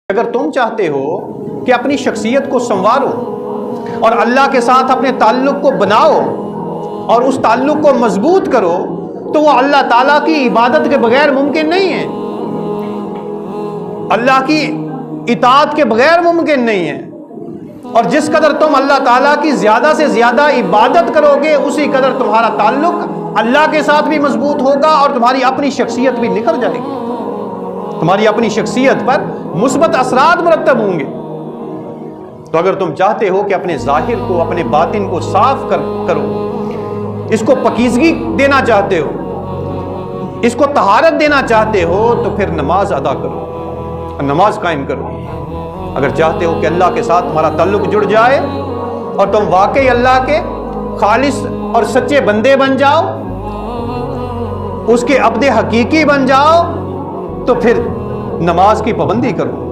अगर तुम चाहते हो कि अपनी शख्सियत को संवारो और अल्लाह के साथ अपने ताल्लुक को बनाओ और उस ताल्लुक को मजबूत करो, तो वो अल्लाह ताला की इबादत के बगैर मुमकिन नहीं है, अल्लाह की इताअत के बगैर मुमकिन नहीं है। और जिस कदर तुम अल्लाह ताला की ज्यादा से ज्यादा इबादत करोगे, उसी कदर तुम्हारा ताल्लुक अल्लाह के साथ भी मजबूत होगा और तुम्हारी अपनी शख्सियत भी निखर जाएगी, तुम्हारी अपनी शख्सियत पर मुस्बत असरात मुरत्तब होंगे। तो अगर तुम चाहते हो कि अपने जाहिर को, अपने बातिन को साफ करो, इसको पकीजगी देना चाहते हो, इसको तहारत देना चाहते हो, तो फिर नमाज अदा करो, नमाज कायम करो। अगर चाहते हो कि अल्लाह के साथ तुम्हारा ताल्लुक जुड़ जाए और तुम वाकई अल्लाह के खालिस और सच्चे बंदे बन जाओ, उसके अब्दे हकीकी बन जाओ, तो फिर नमाज की पाबंदी करो।